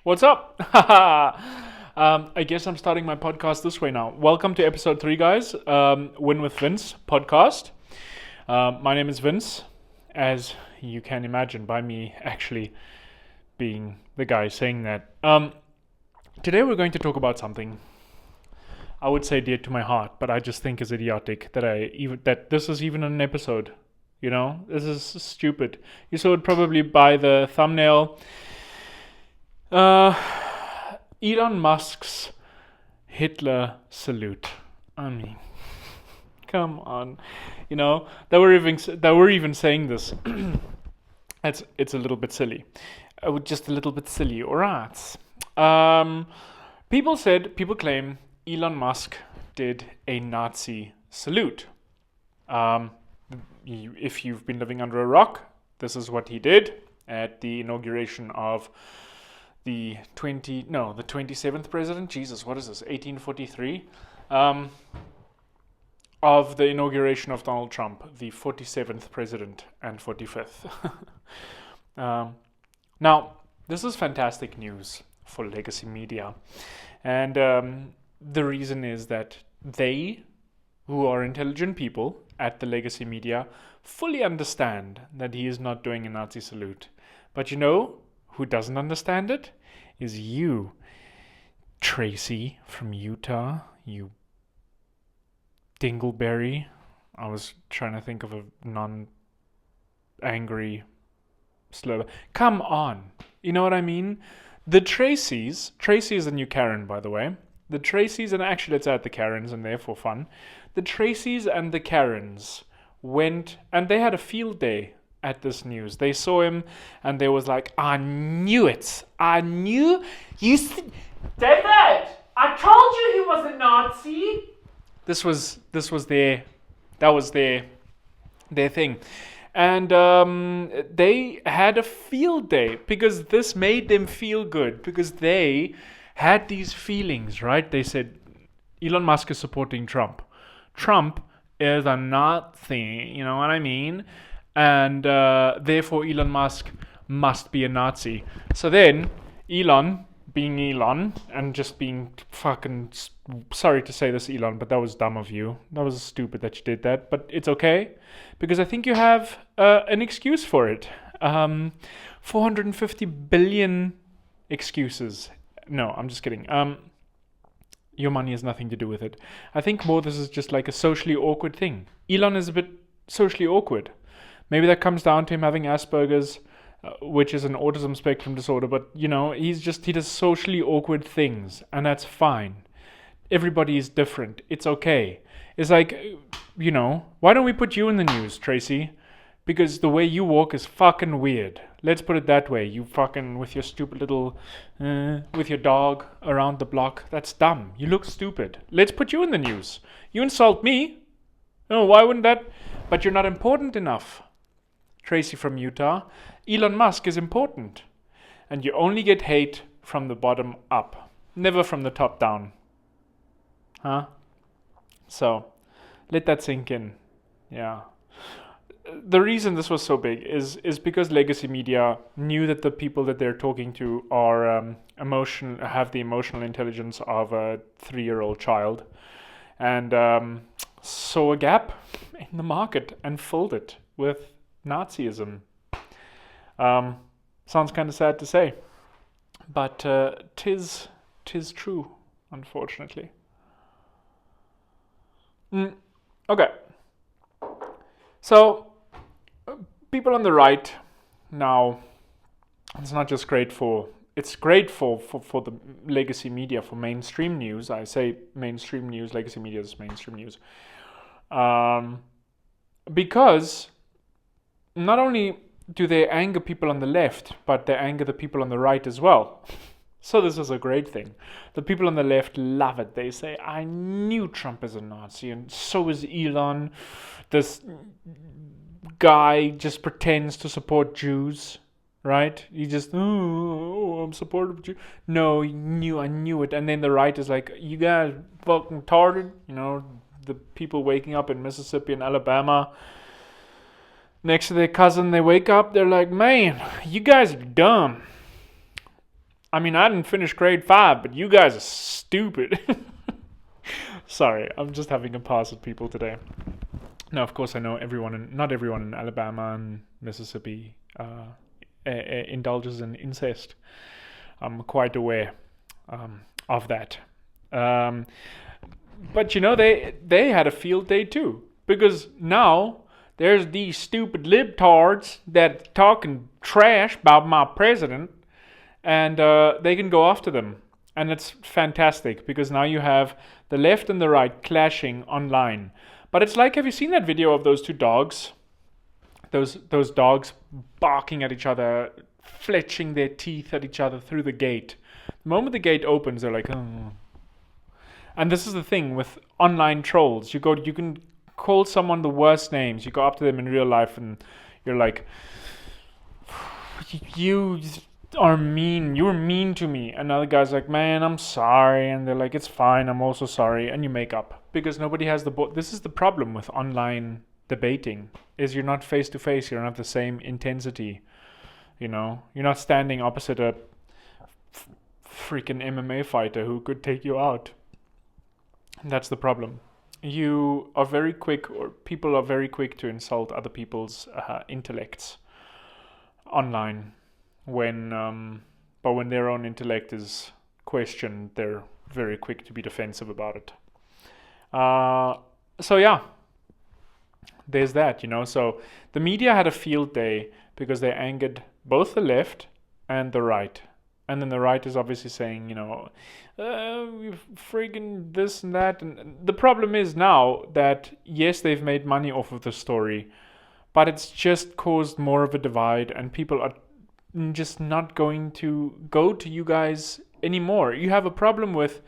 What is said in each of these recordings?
What's up? I guess I'm starting my podcast this way now. Welcome to episode 3, guys. Win with Vince podcast. My name is Vince, as you can imagine by me actually being the guy saying that. Today we're going to talk about something I would say dear to my heart, but I just think is idiotic that this is even an episode. You know, this is stupid. You saw it probably by the thumbnail. Elon Musk's Hitler salute. I mean, come on. You know, they were even saying this. It's a little bit silly. Just a little bit silly, alright. People claim Elon Musk did a Nazi salute. If you've been living under a rock, this is what he did at the inauguration of the 27th president. Jesus, what is this? 1843. Of the inauguration of Donald Trump, the 47th president and 45th. Now, this is fantastic news for legacy media. And the reason is that they, who are intelligent people at the legacy media, fully understand that he is not doing a Nazi salute. But you know who doesn't understand it? Is you, Tracy from Utah, you dingleberry. I was trying to think of a non-angry slur. Come on. You know what I mean? The Tracy is the new Karen, by the way. The Tracys, and actually let's add the Karens in there for fun. The Tracys and the Karens went, and they had a field day at this news. They saw him and they was like, I knew it. I knew you David, I told you he was a Nazi. That was their thing. And they had a field day because this made them feel good, because they had these feelings, right? They said Elon Musk is supporting Trump. Trump is a Nazi, you know what I mean? And therefore Elon Musk must be a Nazi. So then Elon, being Elon, and just being fucking, sorry to say this, Elon, but that was dumb of you. That was stupid that you did that, but it's okay, because I think you have an excuse for it. 450 billion excuses. No, I'm just kidding. Your money has nothing to do with it. I think more this is just like a socially awkward thing. Elon is a bit socially awkward. Maybe that comes down to him having Asperger's, which is an autism spectrum disorder, but you know, he does socially awkward things, and that's fine. Everybody is different. It's okay. It's like, you know, why don't we put you in the news, Tracy? Because the way you walk is fucking weird. Let's put it that way. You fucking, with your stupid little, with your dog around the block. That's dumb. You look stupid. Let's put you in the news. You insult me. No, why wouldn't that? But you're not important enough. Tracy from Utah. Elon Musk is important. And you only get hate from the bottom up. Never from the top down. Huh? So, let that sink in. Yeah. The reason this was so big is because legacy media knew that the people that they're talking to are have the emotional intelligence of a 3-year-old child, and saw a gap in the market and filled it with Nazism. Sounds kind of sad to say, but tis true, unfortunately. Okay. So, people on the right now, it's not just great it's great for the legacy media, for mainstream news. I say mainstream news, legacy media is mainstream news. Because not only do they anger people on the left, but they anger the people on the right as well. So this is a great thing. The people on the left love it. They say, I knew Trump is a Nazi, and so is Elon. This guy just pretends to support Jews, right? He just, I'm supportive of Jews. No, I knew it. And then the right is like, you guys fucking retarded. You know, the people waking up in Mississippi and Alabama next to their cousin, they wake up, they're like, man, you guys are dumb. I mean, I didn't finish grade 5, but you guys are stupid. Sorry, I'm just having a pass at people today. Now, of course, I know not everyone in Alabama and Mississippi indulges in incest. I'm quite aware of that. But they had a field day too, because now there's these stupid libtards that talking trash about my president, and they can go after them. And it's fantastic, because now you have the left and the right clashing online. But it's like, have you seen that video of those two dogs? Those dogs barking at each other, fletching their teeth at each other through the gate. The moment the gate opens, they're like, oh. And this is the thing with online trolls. You can call someone the worst names. You go up to them in real life and you're like, you are mean. You were mean to me. Another guy's like, man, I'm sorry. And they're like, it's fine. I'm also sorry. And you make up, because nobody has this is the problem with online debating, is you're not face to face. You don't have the same intensity. You're not standing opposite a freaking MMA fighter who could take you out. That's the problem. You are very quick, or people are very quick to insult other people's intellects online. But when their own intellect is questioned, they're very quick to be defensive about it. So yeah, there's that. So the media had a field day because they angered both the left and the right. And then the right is obviously saying, friggin' this and that. And the problem is now that, yes, they've made money off of the story, but it's just caused more of a divide, and people are just not going to go to you guys anymore. You have a problem with,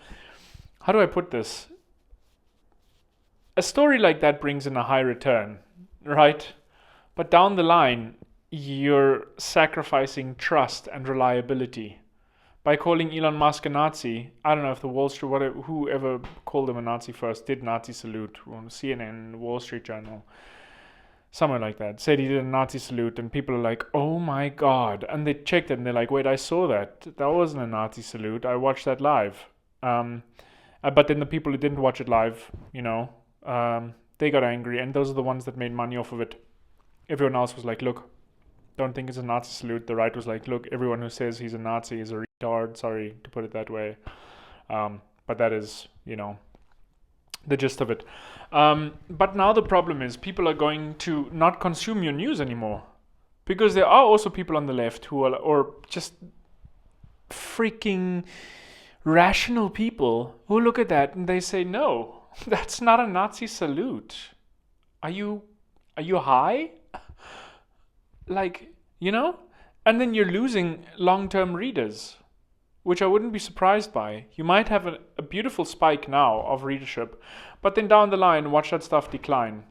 how do I put this? A story like that brings in a high return, right? But down the line, you're sacrificing trust and reliability. By calling Elon Musk a Nazi, I don't know if the Wall Street, whoever called him a Nazi first, did Nazi salute on CNN, Wall Street Journal, somewhere like that, said he did a Nazi salute, and people are like, oh my God. And they checked it and they're like, wait, I saw that. That wasn't a Nazi salute. I watched that live. But then the people who didn't watch it live, they got angry, and those are the ones that made money off of it. Everyone else was like, look, don't think it's a Nazi salute. The right was like, look, everyone who says he's a Nazi is a retard. Sorry to put it that way. But that is, the gist of it. But now the problem is people are going to not consume your news anymore, because there are also people on the left who are, or just freaking rational people who look at that and they say, no, that's not a Nazi salute. Are you high? And then you're losing long-term readers, which I wouldn't be surprised by. You might have a beautiful spike now of readership, but then down the line, watch that stuff decline.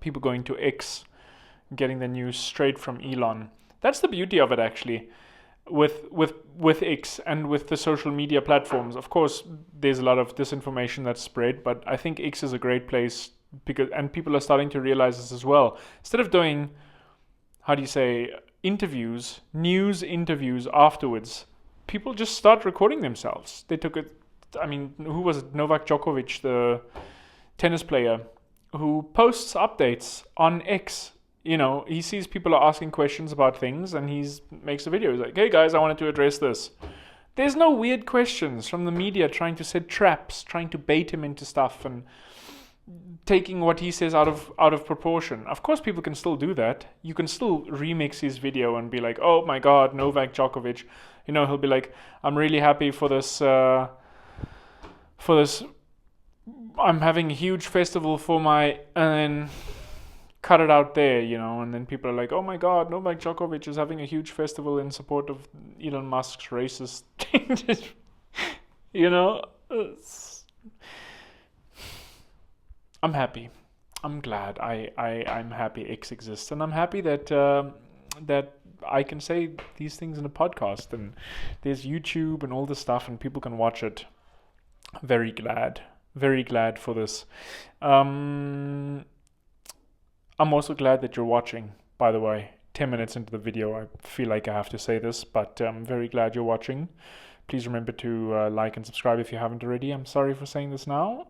People going to X, getting the news straight from Elon. That's the beauty of it, actually, with X and with the social media platforms. Of course, there's a lot of disinformation that's spread, but I think X is a great place, and people are starting to realize this as well. Instead of doing, news interviews afterwards, people just start recording themselves. They took it, who was it? Novak Djokovic, the tennis player, who posts updates on X. He sees people are asking questions about things, and he makes a video. He's like, hey guys, I wanted to address this. There's no weird questions from the media trying to set traps, trying to bait him into stuff, and taking what he says out of proportion. Of course, people can still do that. You can still remix his video and be like, oh my God, Novak Djokovic. He'll be like, I'm really happy for this. I'm having a huge festival and then cut it out there, and then people are like, oh my God, Novak Djokovic is having a huge festival in support of Elon Musk's racist changes. I'm happy. I'm glad. I'm happy X exists, and I'm happy that that I can say these things in a podcast, and there's YouTube and all this stuff, and people can watch it. Very glad for this. I'm also glad that you're watching, by the way. 10 minutes into the video, I feel like I have to say this, but I'm very glad you're watching. Please remember to like and subscribe if you haven't already. I'm sorry for saying this now.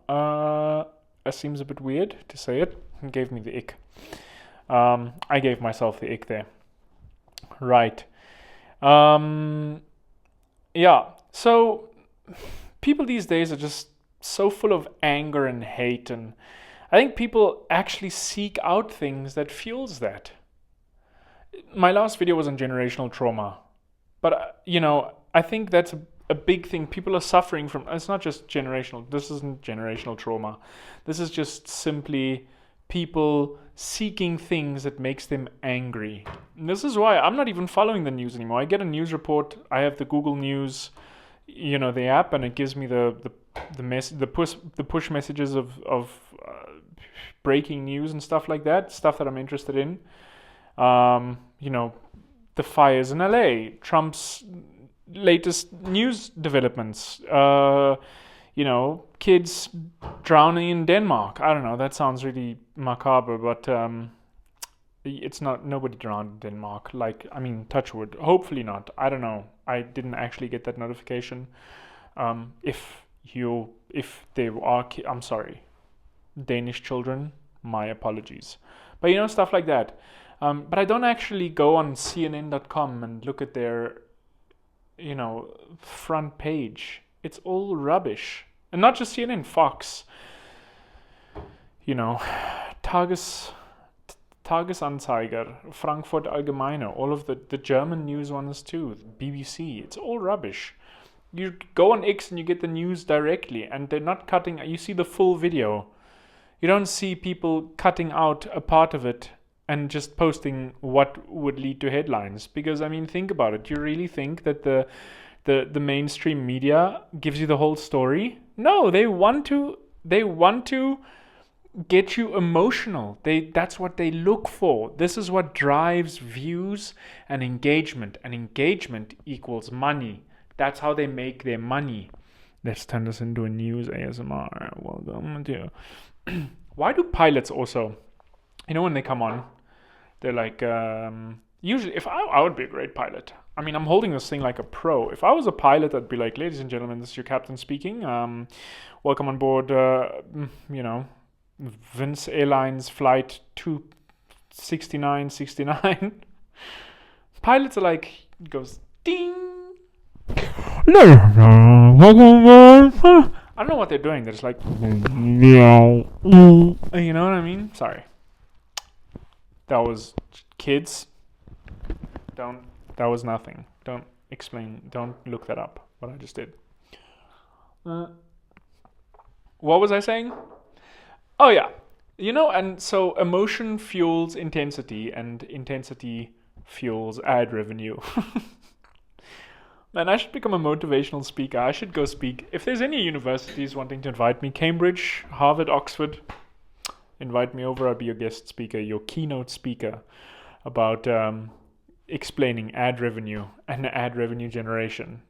It seems a bit weird to say it. It gave me the ick. I gave myself the ick there. Right. Yeah. So people these days are just so full of anger and hate, and I think people actually seek out things that fuels that. My last video was on generational trauma, but I think that's a big thing. People are suffering from. It's not just generational. This isn't generational trauma. This is just simply people seeking things that makes them angry. And this is why I'm not even following the news anymore. I get a news report. I have the Google News, the app, and it gives me the push messages of breaking news and stuff like that. Stuff that I'm interested in. The fires in LA, Trump's latest news developments, kids drowning in Denmark. I don't know, that sounds really macabre, but it's not, nobody drowned in Denmark. Touch wood, hopefully not. I don't know. I didn't actually get that notification. If they are, I'm sorry, Danish children, my apologies. But stuff like that. But I don't actually go on CNN.com and look at their, front page. It's all rubbish. And not just CNN, Fox. Tagesanzeiger, Frankfurt Allgemeine, all of the German news ones too, BBC. It's all rubbish. You go on X and you get the news directly, and they're not cutting. You see the full video. You don't see people cutting out a part of it and just posting what would lead to headlines. Because, think about it. You really think that the mainstream media gives you the whole story? No, they want to get you emotional. That's what they look for. This is what drives views and engagement. And engagement equals money. That's how they make their money. Let's turn this into a news ASMR. Welcome to. Why do pilots also, when they come on, they're like, usually, if I would be a great pilot. I'm holding this thing like a pro. If I was a pilot, I'd be like, ladies and gentlemen, this is your captain speaking. Welcome on board, Vince Airlines flight 26969. Pilots are like, it goes, ding. Welcome on board. I don't know what they're doing. They're just like, you know what I mean? Sorry. That was kids. That was nothing. Don't look that up, what I just did. What was I saying? Oh yeah. And so emotion fuels intensity, and intensity fuels ad revenue. Man, I should become a motivational speaker. I should go speak. If there's any universities wanting to invite me, Cambridge, Harvard, Oxford, invite me over. I'll be your guest speaker, your keynote speaker about explaining ad revenue and ad revenue generation,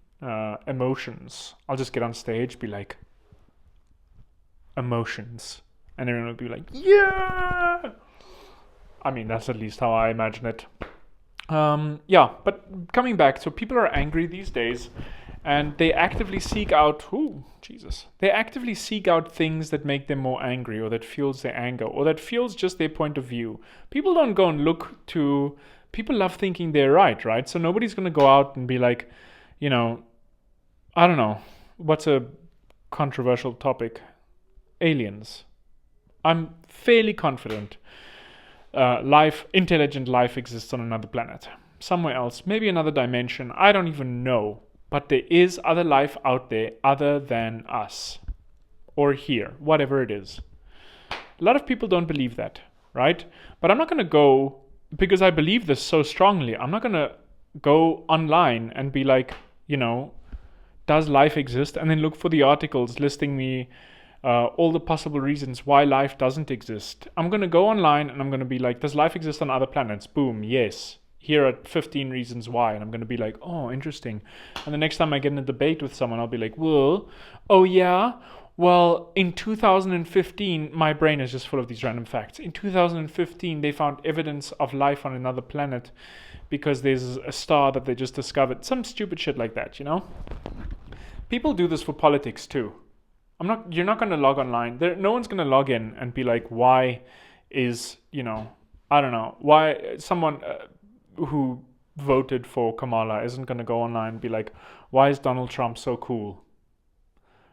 emotions. I'll just get on stage, be like, emotions. And everyone will be like, yeah! That's at least how I imagine it. But coming back, so people are angry these days, and they actively seek out, they actively seek out things that make them more angry, or that fuels their anger, or that fuels just their point of view. People don't go and look to, people love thinking they're right? So nobody's going to go out and be like, I don't know, what's a controversial topic? Aliens. I'm fairly confident intelligent life exists on another planet, somewhere else, maybe another dimension. I don't even know, but there is other life out there other than us, or here, whatever it is. A lot of people don't believe that, right? But I'm not going to go, because I believe this so strongly, I'm not going to go online and be like, does life exist? And then look for the articles listing me all the possible reasons why life doesn't exist. I'm going to go online and I'm going to be like, does life exist on other planets? Boom, yes. Here are 15 reasons why. And I'm going to be like, oh, interesting. And the next time I get in a debate with someone, I'll be like, well, oh yeah, Well, in 2015, my brain is just full of these random facts. In 2015, they found evidence of life on another planet because there's a star that they just discovered. Some stupid shit like that, you know? People do this for politics too. You're not going to log online. No one's going to log in and be like, why is, I don't know, why someone who voted for Kamala isn't going to go online and be like, why is Donald Trump so cool?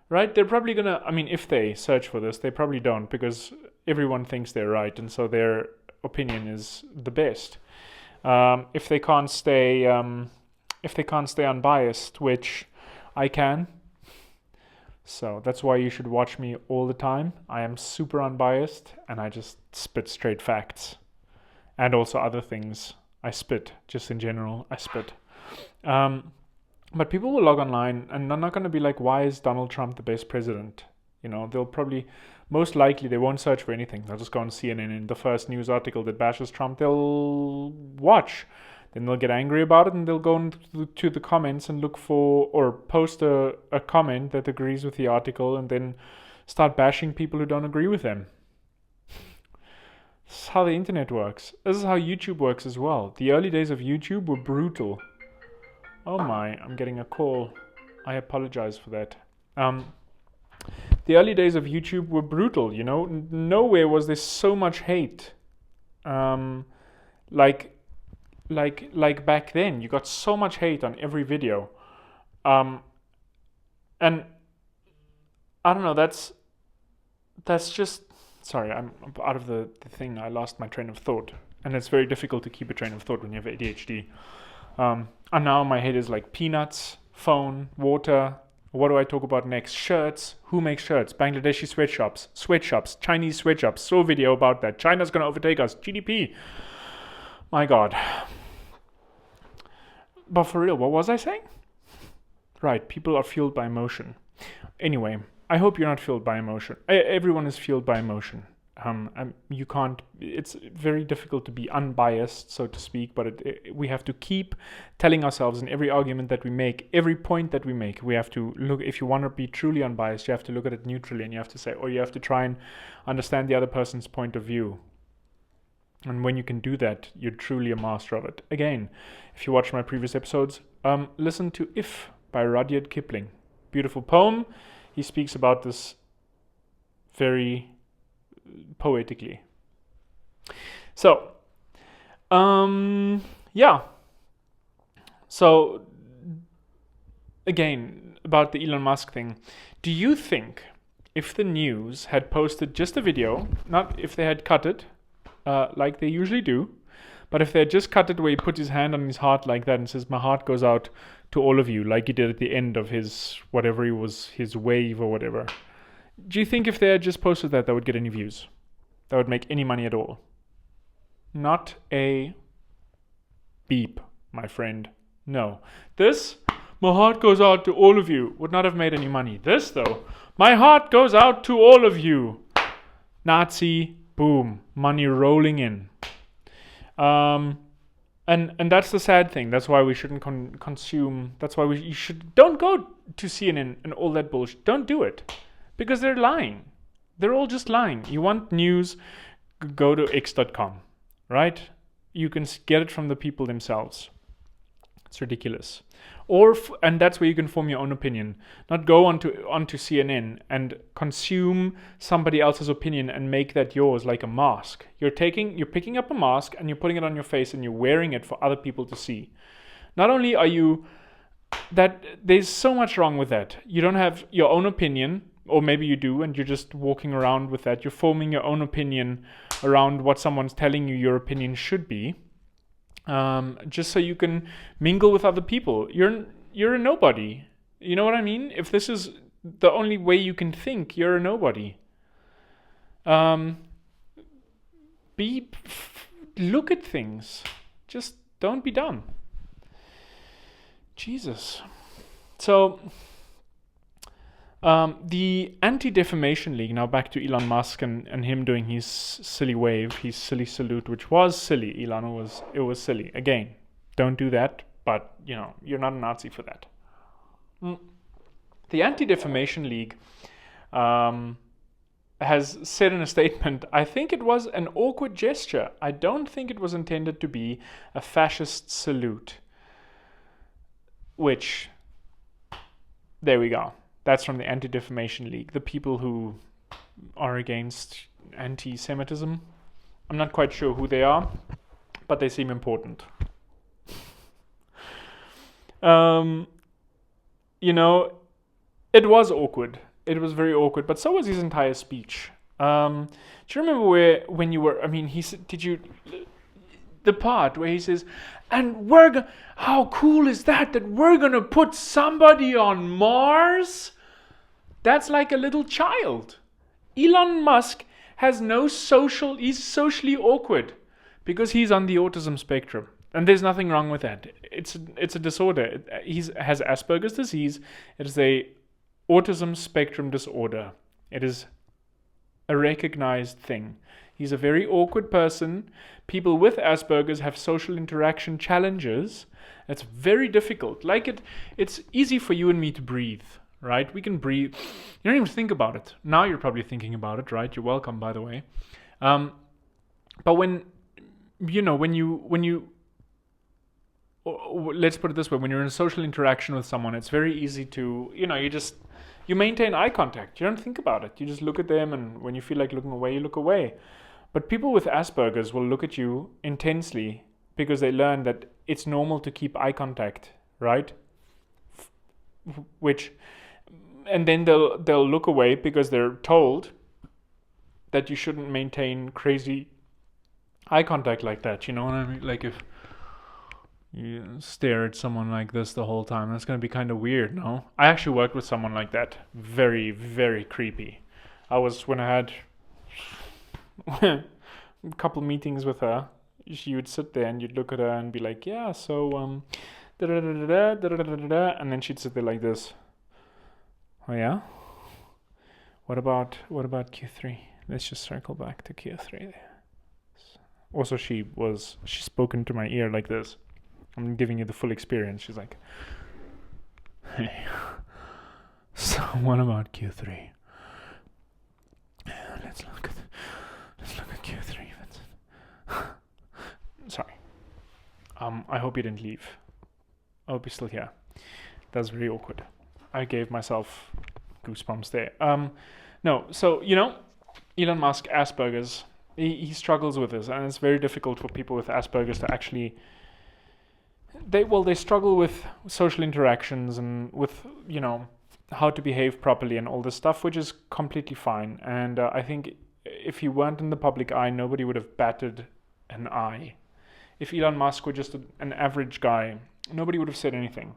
Right? They're probably going to, if they search for this, they probably don't, because everyone thinks they're right, and so their opinion is the best. If they can't stay unbiased, which I can. So that's why you should watch me all the time. I am super unbiased, and I just spit straight facts. And also other things. I spit, just in general, I spit. But people will log online and they're not going to be like, why is Donald Trump the best president? They'll probably, most likely, they won't search for anything. They'll just go on CNN, and the first news article that bashes Trump, they'll watch. Then they'll get angry about it, and they'll go to the comments and look for, or post a comment that agrees with the article, and then start bashing people who don't agree with them. This is how the internet works. This is how YouTube works as well. The early days of YouTube were brutal. Oh my, I'm getting a call. I apologize for that. The early days of YouTube were brutal, Nowhere was there so much hate. Like back then, you got so much hate on every video. And I don't know, that's just, sorry, I'm out of the thing. I lost my train of thought. And it's very difficult to keep a train of thought when you have ADHD. And now my head is like peanuts, phone, water. What do I talk about next? Shirts. Who makes shirts? Bangladeshi sweatshops, Chinese sweatshops. Saw a video about that. China's going to overtake us. GDP. My God. But for real, what was I saying? Right, people are fueled by emotion. Anyway, I hope you're not fueled by emotion. Everyone is fueled by emotion. You can't. It's very difficult to be unbiased, so to speak. But we have to keep telling ourselves in every argument that we make, every point that we make, we have to look. If you want to be truly unbiased, you have to look at it neutrally, and you have to say, or you have to try and understand the other person's point of view. And when you can do that, you're truly a master of it. Again, if you watch my previous episodes, listen to "If" by Rudyard Kipling. Beautiful poem. He speaks about this very poetically. So, yeah. So, again, about the Elon Musk thing. Do you think if the news had posted just a video, not if they had cut it, like they usually do, but if they had just cut it where he put his hand on his heart like that and says, my heart goes out to all of you, like he did at the end of his, whatever he was, his wave or whatever. Do you think if they had just posted that would get any views? That would make any money at all? Not a beep, my friend. No. This, my heart goes out to all of you, would not have made any money. This, though, my heart goes out to all of you. Nazi, boom, money rolling in. And that's the sad thing. That's why we shouldn't consume. That's why you should don't go to CNN and all that bullshit. Don't do it, because they're lying. They're all just lying. You want news? Go to x.com, right? You can get it from the people themselves. It's ridiculous. And that's where you can form your own opinion. Not go onto CNN and consume somebody else's opinion and make that yours like a mask. You're picking up a mask and you're putting it on your face and you're wearing it for other people to see. Not only are you there's so much wrong with that. You don't have your own opinion, or maybe you do, and you're just walking around with that. You're forming your own opinion around what someone's telling you your opinion should be. Just so you can mingle with other people. You're a nobody. You know what I mean? If this is the only way you can think, you're a nobody. Look at things. Just don't be dumb. Jesus. So, the Anti-Defamation League, now back to Elon Musk and him doing his silly wave, his silly salute, which was silly. Elon it was silly. Again, don't do that, but you're not a Nazi for that. The Anti-Defamation League has said in a statement, I think it was an awkward gesture. I don't think it was intended to be a fascist salute. Which, there we go. That's from the Anti-Defamation League, the people who are against anti-Semitism. I'm not quite sure who they are, but they seem important. It was awkward. It was very awkward, but so was his entire speech. Do you remember when you were? I mean, the part where he says, "And how cool is that we're gonna put somebody on Mars?" That's like a little child. Elon Musk has he's socially awkward because he's on the autism spectrum. And there's nothing wrong with that. It's a disorder. He has Asperger's disease. It is a autism spectrum disorder. It is a recognized thing. He's a very awkward person. People with Asperger's have social interaction challenges. It's very difficult. It's easy for you and me to breathe, right? We can breathe. You don't even think about it. Now you're probably thinking about it, right? You're welcome, by the way. But when you let's put it this way, when you're in a social interaction with someone, it's very easy to, you maintain eye contact. You don't think about it. You just look at them, and when you feel like looking away, you look away. But people with Asperger's will look at you intensely because they learn that it's normal to keep eye contact, right? And then they'll look away because they're told that you shouldn't maintain crazy eye contact like that. You know what I mean? Like if you stare at someone like this the whole time, that's going to be kind of weird, no? I actually worked with someone like that. Very, very creepy. When I had a couple meetings with her, she would sit there and you'd look at her and be like, yeah, so, and then she'd sit there like this. Oh yeah? What about Q3? Let's just circle back to Q3 there. Also, she spoke into my ear like this. I'm giving you the full experience. She's like, hey, so what about Q3? Let's look at Q3, Vincent. Sorry. I hope you didn't leave. I hope you're still here. That's very awkward. I gave myself goosebumps there. No, so, Elon Musk, Asperger's, he struggles with this, and it's very difficult for people with Asperger's to actually... They struggle with social interactions and with, how to behave properly and all this stuff, which is completely fine. And I think if he weren't in the public eye, nobody would have batted an eye. If Elon Musk were just an average guy, nobody would have said anything.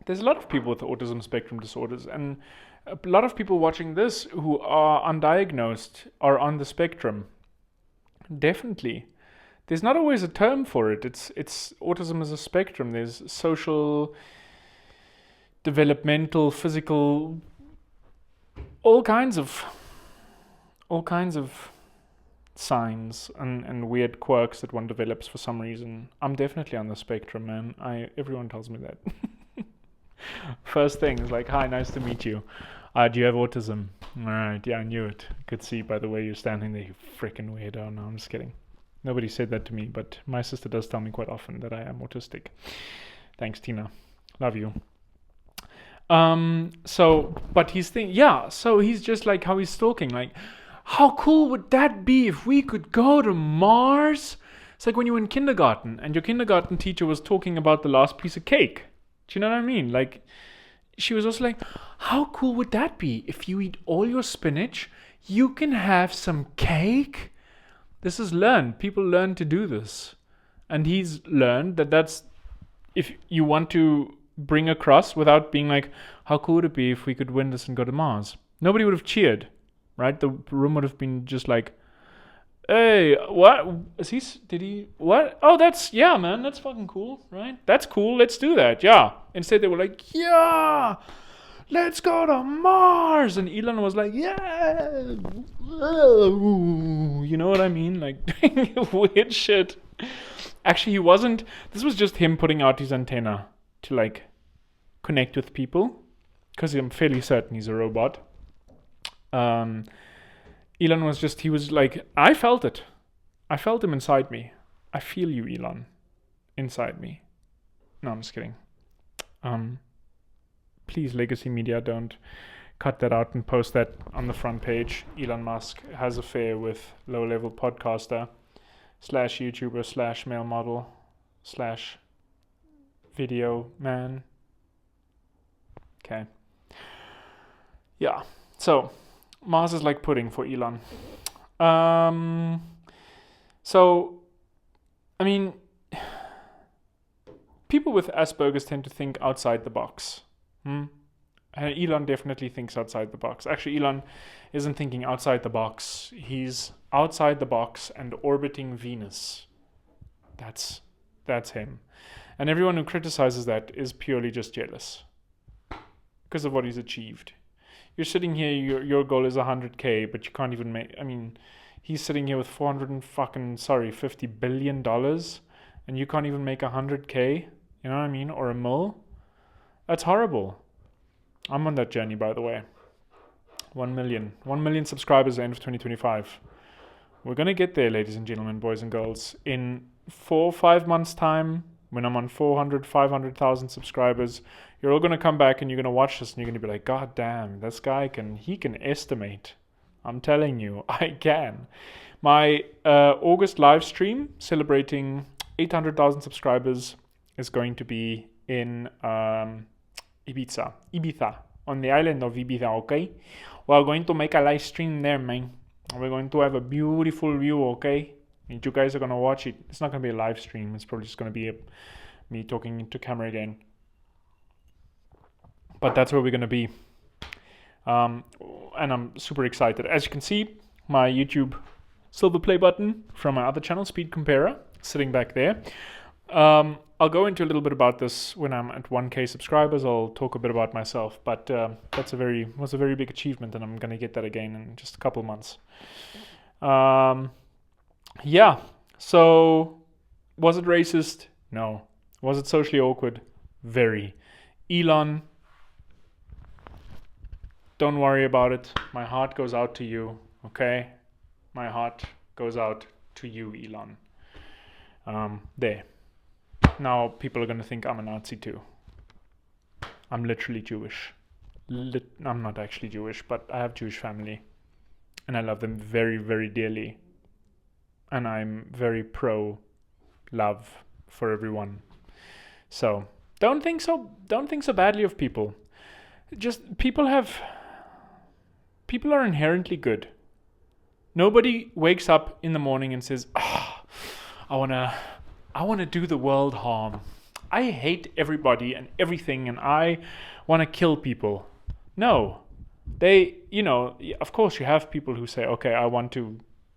There's a lot of people with autism spectrum disorders, and a lot of people watching this who are undiagnosed are on the spectrum. Definitely. There's not always a term for it. It's autism is a spectrum. There's social, developmental, physical, all kinds of signs and weird quirks that one develops for some reason. I'm definitely on the spectrum, man. Everyone tells me that. First thing is like, hi, nice to meet you. Do you have autism? All right, yeah, I knew it. Could see by the way you're standing there, you freaking weirdo. No, I'm just kidding. Nobody said that to me, but my sister does tell me quite often that I am autistic. Thanks, Tina. Love you. But he's so he's just like how he's talking, like, how cool would that be if we could go to Mars? It's like when you were in kindergarten and your kindergarten teacher was talking about the last piece of cake. Do you know what I mean? Like, she was also like, how cool would that be if you eat all your spinach, you can have some cake? This is learned. People learn to do this. And he's learned that's if you want to bring across without being like, how cool would it be if we could win this and go to Mars? Nobody would have cheered, right? The room would have been just like, hey, what? What? Oh, yeah, man, that's fucking cool, right? That's cool, let's do that, yeah. Instead they were like, yeah, let's go to Mars. And Elon was like, yeah. You know what I mean? Like, doing weird shit. Actually, he wasn't. This was just him putting out his antenna to, like, connect with people. because I'm fairly certain he's a robot. Elon he was like, I felt it. I felt him inside me. I feel you, Elon, inside me. No, I'm just kidding. Please, legacy media, don't cut that out and post that on the front page. Elon Musk has affair with low-level podcaster / YouTuber / male model / video man. Okay. Yeah. So Mars is like pudding for Elon. So, I mean, people with Asperger's tend to think outside the box. Elon definitely thinks outside the box. Actually, Elon isn't thinking outside the box. He's outside the box and orbiting Venus. That's him. And everyone who criticizes that is purely just jealous because of what he's achieved. You're sitting here, your goal is 100K, but you can't even make, I mean, he's sitting here with $50 billion, and you can't even make 100K, you know what I mean, or a mil. That's horrible. I'm on that journey, by the way. 1 million subscribers at the end of 2025. We're going to get there, ladies and gentlemen, boys and girls. In 4 or 5 months' time, when I'm on 500,000 subscribers, you're all going to come back and you're going to watch this and you're going to be like, God damn, this guy can estimate. I'm telling you, I can. My August live stream celebrating 800,000 subscribers is going to be in Ibiza, on the island of Ibiza, okay? We're going to make a live stream there, man. We're going to have a beautiful view, okay? And you guys are going to watch it. It's not going to be a live stream. It's probably just going to be me talking into camera again. But that's where we're going to be. And I'm super excited. As you can see, my YouTube silver play button from my other channel, Speed Comparer, sitting back there. I'll go into a little bit about this when I'm at 1K subscribers. I'll talk a bit about myself, but was a very big achievement, and I'm going to get that again in just a couple months. Yeah, so was it racist? No. Was it socially awkward? Very. Elon, don't worry about it. My heart goes out to you, okay? My heart goes out to you, Elon. There. Now people are going to think I'm a Nazi too. I'm literally Jewish. I'm not actually Jewish, but I have Jewish family. And I love them very, very dearly. And I'm very pro-love for everyone. So don't think so badly of people. Just people are inherently good. Nobody wakes up in the morning and says, I want to do the world harm. I hate everybody and everything and I want to kill people. No. Of course you have people who say, okay,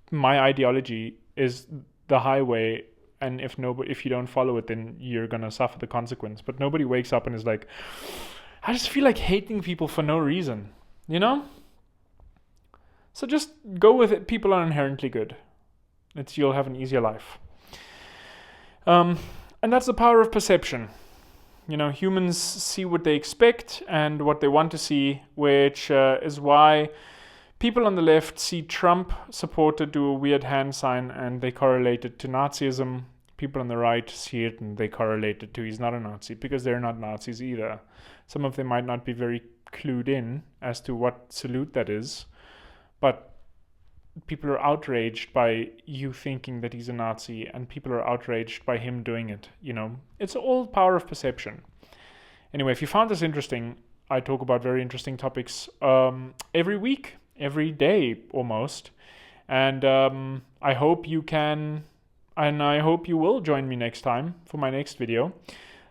my ideology is the highway, and if you don't follow it, then you're going to suffer the consequence. But nobody wakes up and is like, I just feel like hating people for no reason, you know? So just go with it. People are inherently good. You'll have an easier life. And that's the power of perception. Humans see what they expect and what they want to see, which is why people on the left see Trump supporter do a weird hand sign and they correlate it to Nazism. People on the right see it and they correlate it to he's not a Nazi, because they're not Nazis either. Some of them might not be very clued in as to what salute that is, but people are outraged by you thinking that he's a Nazi, and people are outraged by him doing it. It's all power of perception. Anyway, if you found this interesting, I talk about very interesting topics every week, every day almost. And I hope you can, and I hope you will join me next time for my next video.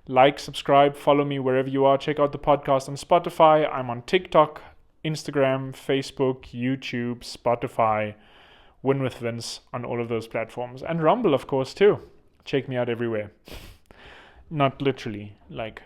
Like, subscribe, follow me wherever you are. Check out the podcast on Spotify. I'm on TikTok, Instagram, Facebook, YouTube, Spotify, Win with Vince on all of those platforms. And Rumble, of course, too. Check me out everywhere. Not literally, like